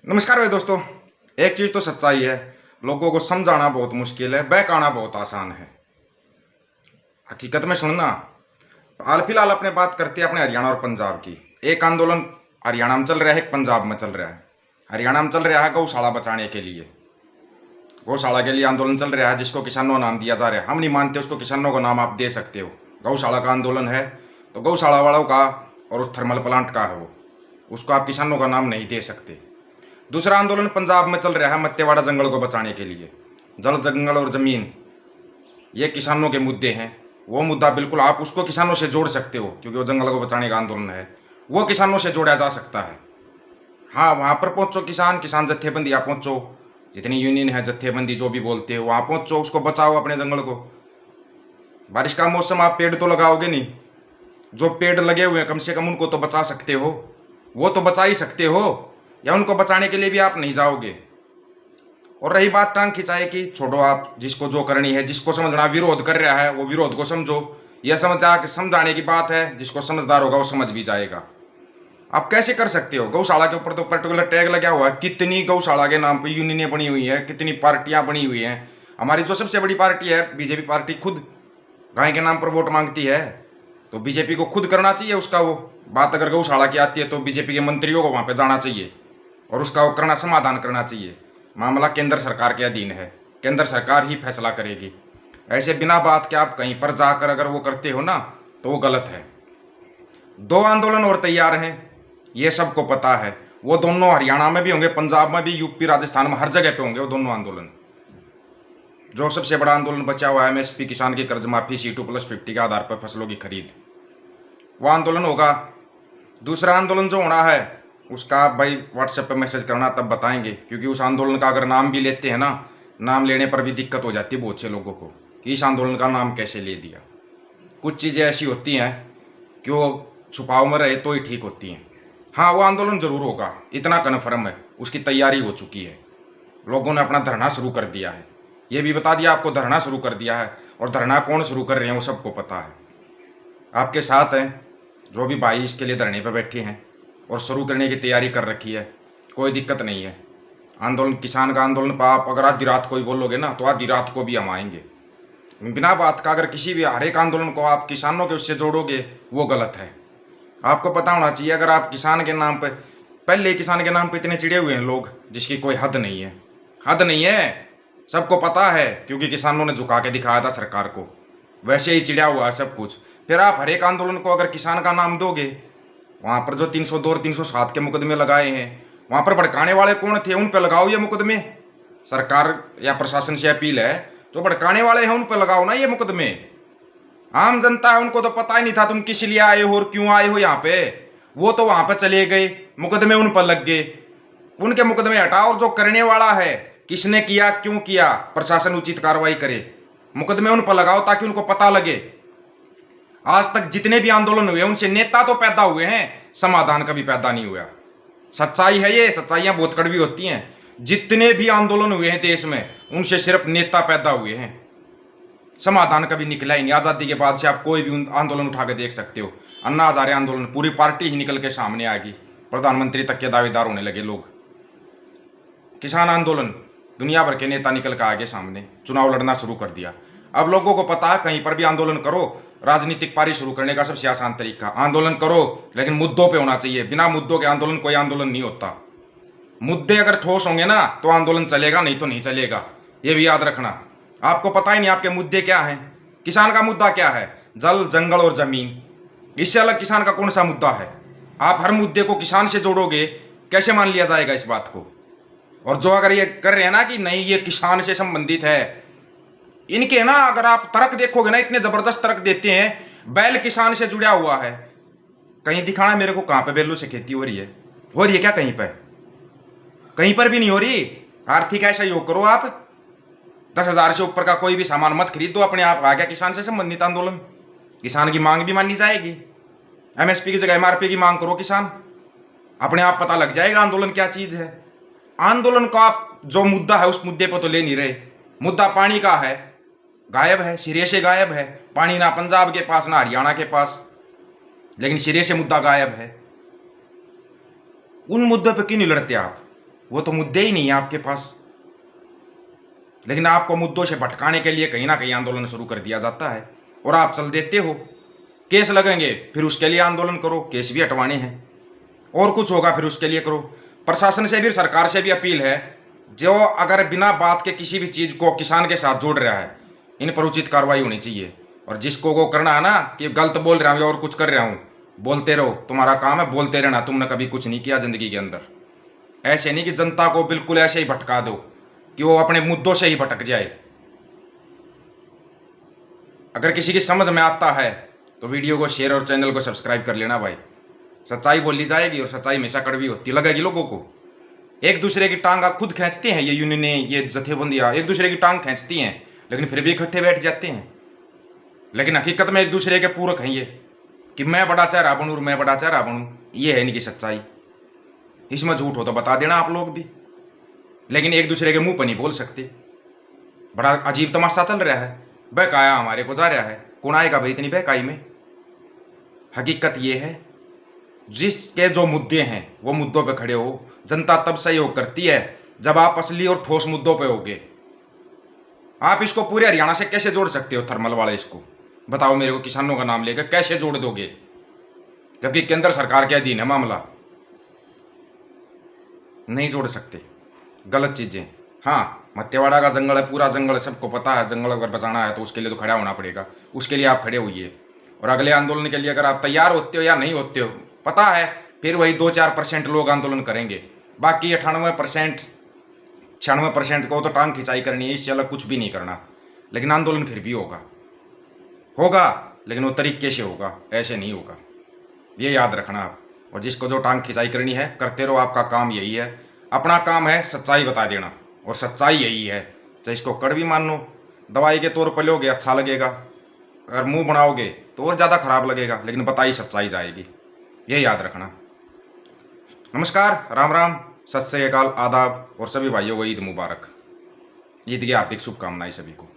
नमस्कार भाई दोस्तों। एक चीज़ तो सच्चाई है, लोगों को समझाना बहुत मुश्किल है, बहकाना बहुत आसान है। हकीकत में सुनना। हाल फिलहाल अपने बात करते हैं अपने हरियाणा और पंजाब की। एक आंदोलन हरियाणा में चल रहा है, एक पंजाब में चल रहा है। हरियाणा में चल रहा है गौशाला बचाने के लिए, गौशाला के लिए आंदोलन चल रहा है, जिसको किसानों का नाम दिया जा रहा है। हम नहीं मानते उसको, किसानों का नाम आप दे सकते हो। गौशाला का आंदोलन है तो गौशाला वालों का और उस थर्मल प्लांट का है वो, उसको आप किसानों का नाम नहीं दे सकते। दूसरा आंदोलन पंजाब में चल रहा है मत्तेवाड़ा जंगल को बचाने के लिए। जल, जंगल और ज़मीन ये किसानों के मुद्दे हैं। वो मुद्दा बिल्कुल आप उसको किसानों से जोड़ सकते हो, क्योंकि वो जंगल को बचाने का आंदोलन है, वो किसानों से जोड़ा जा सकता है। हाँ, वहाँ पर पहुँचो, किसान जत्थेबंदी आप पहुँचो, जितनी यूनियन है जत्थेबंदी जो भी बोलते हो, वहाँ पहुँचो, उसको बचाओ अपने जंगल को। बारिश का मौसम, आप पेड़ तो लगाओगे नहीं, जो पेड़ लगे हुए हैं कम से कम उनको तो बचा सकते हो, वो तो बचा ही सकते हो, या उनको बचाने के लिए भी आप नहीं जाओगे। और रही बात टांग खिंचाए की, छोड़ो आप, जिसको जो करनी है, जिसको समझना विरोध कर रहा है वो विरोध को समझो। यह समझाने की बात है, जिसको समझदार होगा वो समझ भी जाएगा। आप कैसे कर सकते हो? गौशाला के ऊपर तो पर्टिकुलर टैग लगा हुआ है, कितनी गौशाला के नाम पे यूनियनें बनी हुई है, कितनी पार्टियां बनी हुई हैं। हमारी जो सबसे बड़ी पार्टी है बीजेपी पार्टी, खुद गाय के नाम पर वोट मांगती है, तो बीजेपी को खुद करना चाहिए उसका वो बात। अगर गौशाला की आती है तो बीजेपी के मंत्रियों को वहाँ पे जाना चाहिए और उसका वो करना, समाधान करना चाहिए। मामला केंद्र सरकार के अधीन है, केंद्र सरकार ही फैसला करेगी। ऐसे बिना बात के आप कहीं पर जाकर अगर वो करते हो ना, तो वो गलत है। दो आंदोलन और तैयार हैं, ये सबको पता है। वो दोनों हरियाणा में भी होंगे, पंजाब में भी, यूपी राजस्थान में, हर जगह पे होंगे वो दोनों आंदोलन। जो सबसे बड़ा आंदोलन बचा हुआ है एमएसपी, किसान की कर्ज माफी, C2+50 के आधार पर फसलों की खरीद, वो आंदोलन होगा। दूसरा आंदोलन जो होना है उसका आप भाई व्हाट्सएप पे मैसेज करना, तब बताएंगे। क्योंकि उस आंदोलन का अगर नाम भी लेते हैं ना, नाम लेने पर भी दिक्कत हो जाती है बहुत से लोगों को कि इस आंदोलन का नाम कैसे ले दिया। कुछ चीज़ें ऐसी होती हैं कि वो छुपाव में रहे तो ही ठीक होती हैं। हाँ, वो आंदोलन जरूर होगा, इतना कन्फर्म है, उसकी तैयारी हो चुकी है। लोगों ने अपना धरना शुरू कर दिया है, ये भी बता दिया आपको, धरना शुरू कर दिया है। और धरना कौन शुरू कर रहे हैं वो सबको पता है। आपके साथ हैं जो भी भाई इसके लिए धरने पर बैठे हैं और शुरू करने की तैयारी कर रखी है, कोई दिक्कत नहीं है। आंदोलन, किसान का आंदोलन पर आप अगर आधी रात को ही बोलोगे ना, तो आधी रात को भी हम आएंगे। बिना बात का अगर किसी भी, हर एक आंदोलन को आप किसानों के उससे जोड़ोगे, वो गलत है। आपको पता होना चाहिए, अगर आप किसान के नाम पर, पहले किसान के नाम पर इतने चिड़े हुए हैं लोग जिसकी कोई हद नहीं है। हद नहीं है, सबको पता है, क्योंकि किसानों ने झुका के दिखाया था सरकार को, वैसे ही चिड़ा हुआ है सब कुछ। फिर आप हर एक आंदोलन को अगर किसान का नाम दोगे, वहाँ पर जो 302 और 307 के मुकदमे लगाए हैं, वहाँ पर भड़काने वाले कौन थे, उन पर लगाओ ये मुकदमे। सरकार या प्रशासन से अपील है, जो भड़काने वाले हैं उन पर लगाओ ना ये मुकदमे। आम जनता है, उनको तो पता ही नहीं था तुम किस लिए आए हो और क्यों आए हो यहाँ पे। वो तो वहाँ पर चले गए, मुकदमे उन पर लग गए। उनके मुकदमे हटाओ, और जो करने वाला है, किसने किया, क्यों किया, प्रशासन उचित कार्रवाई करे, मुकदमे उन पर लगाओ ताकि उनको पता लगे। आज तक जितने भी आंदोलन हुए उनसे नेता तो पैदा हुए हैं, समाधान कभी पैदा नहीं हुआ। सच्चाई है ये, सच्चाइयां बहुत कड़वी होती हैं। जितने भी आंदोलन हुए हैं देश में, उनसे सिर्फ नेता पैदा हुए हैं, समाधान कभी निकला ही नहीं। आज़ादी के बाद से आप कोई भी आंदोलन उठा के देख सकते हो। अन्ना हजारे आंदोलन, पूरी पार्टी ही निकल के सामने आएगी, प्रधानमंत्री तक के दावेदार होने लगे लोग। किसान आंदोलन, दुनिया भर के नेता निकल के आगे सामने, चुनाव लड़ना शुरू कर दिया। अब लोगों को पता है कहीं पर भी आंदोलन करो, राजनीतिक पारी शुरू करने का सबसे आसान तरीका, आंदोलन करो लेकिन मुद्दों पे होना चाहिए। बिना मुद्दों के आंदोलन कोई आंदोलन नहीं होता। मुद्दे अगर ठोस होंगे ना तो आंदोलन चलेगा, नहीं तो नहीं चलेगा, ये भी याद रखना। आपको पता ही नहीं आपके मुद्दे क्या हैं। किसान का मुद्दा क्या है? जल, जंगल और जमीन। इससे अलग किसान का कौन सा मुद्दा है? आप हर मुद्दे को किसान से जोड़ोगे, कैसे मान लिया जाएगा इस बात को? और जो अगर ये कर रहे हैं ना कि नहीं ये किसान से संबंधित है, इनके ना अगर आप तर्क देखोगे ना, इतने जबरदस्त तर्क देते हैं। बैल किसान से जुड़ा हुआ है, कहीं दिखाना मेरे को कहां पे बैलों से खेती हो रही है? हो रही है क्या कहीं पर? कहीं पर भी नहीं हो रही। आर्थिक ऐसा योग करो, आप 10,000 से ऊपर का कोई भी सामान मत खरीदो, अपने आप आ गया किसान से संबंधित आंदोलन। किसान की मांग भी मानी जाएगी, एमएसपी की जगह एमआरपी की मांग करो किसान, अपने आप पता लग जाएगा आंदोलन क्या चीज है। आंदोलन को आप जो मुद्दा है उस मुद्दे पर तो ले नहीं रहे। मुद्दा पानी का है, गायब है, सिरे से गायब है। पानी ना पंजाब के पास ना हरियाणा के पास, लेकिन सिरे से मुद्दा गायब है। उन मुद्दों पे क्यों नहीं लड़ते आप? वो तो मुद्दे ही नहीं है आपके पास। लेकिन आपको मुद्दों से भटकाने के लिए कहीं ना कहीं आंदोलन शुरू कर दिया जाता है और आप चल देते हो। केस लगेंगे फिर उसके लिए आंदोलन करो, केस भी हटवाने हैं, और कुछ होगा फिर उसके लिए करो। प्रशासन से भी, सरकार से भी अपील है, जो अगर बिना बात के किसी भी चीज़ को किसान के साथ जोड़ रहा है, इन पर उचित कार्रवाई होनी चाहिए। और जिसको वो करना है ना कि गलत बोल रहा हूँ और कुछ कर रहा हूँ, बोलते रहो, तुम्हारा काम है बोलते रहना। तुमने कभी कुछ नहीं किया जिंदगी के अंदर। ऐसे नहीं कि जनता को बिल्कुल ऐसे ही भटका दो कि वो अपने मुद्दों से ही भटक जाए। अगर किसी की समझ में आता है तो वीडियो को शेयर और चैनल को सब्सक्राइब कर लेना भाई। सच्चाई बोली जाएगी और सच्चाई हमेशा कड़वी होती लगेगी लोगों को। एक दूसरे की टांग खुद खींचते हैं ये यूनियनें, ये जथेबंदियाँ एक दूसरे की टांग खींचती हैं, लेकिन फिर भी इकट्ठे बैठ जाते हैं। लेकिन हकीकत में एक दूसरे के पूरक हैं ये, कि मैं बड़ा चेहरा बनूँ और मैं बड़ा चेहरा बनूँ। ये है इनकी सच्चाई। इसमें झूठ हो तो बता देना आप लोग भी, लेकिन एक दूसरे के मुंह पर नहीं बोल सकते। बड़ा अजीब तमाशा चल रहा है। बहकाया हमारे को जा रहा है, कौन आएगा भाई इतनी बहकाई में। हकीकत ये है, जिसके जो मुद्दे हैं वो मुद्दों पे खड़े हो। जनता तब सहयोग करती है जब आप असली और ठोस मुद्दों पे होगे। आप इसको पूरे हरियाणा से कैसे जोड़ सकते हो, थर्मल वाले इसको बताओ मेरे को, किसानों का नाम लेकर कैसे जोड़ दोगे, जबकि केंद्र सरकार के अधीन है मामला। नहीं जोड़ सकते, गलत चीजें। हाँ, मत्तेवाड़ा का जंगल है, पूरा जंगल सबको पता है, जंगल अगर बचाना है तो उसके लिए तो खड़ा होना पड़ेगा। उसके लिए आप खड़े होइए, और अगले आंदोलन के लिए अगर आप तैयार होते हो या नहीं होते हो पता है, फिर वही 2-4% लोग आंदोलन करेंगे। बाकी 98%, 96% को तो टांग खिंचाई करनी है, इससे अलग कुछ भी नहीं करना। लेकिन आंदोलन फिर भी होगा, लेकिन वो तरीके से होगा, ऐसे नहीं होगा। ये याद रखना आप। और जिसको जो टांग खिंचाई करनी है करते रहो, आपका काम यही है। अपना काम है सच्चाई बता देना, और सच्चाई यही है। चाहे इसको कड़वी मान लो, दवाई के तौर पर लोगे अच्छा लगेगा, अगर मुंह बनाओगे तो और ज़्यादा खराब लगेगा, लेकिन बताई सच्चाई जाएगी। ये याद रखना। नमस्कार, राम राम, सत श्री अकाल, आदाब, और सभी भाइयों को ईद मुबारक। ईद की हार्दिक शुभकामनाएं सभी को।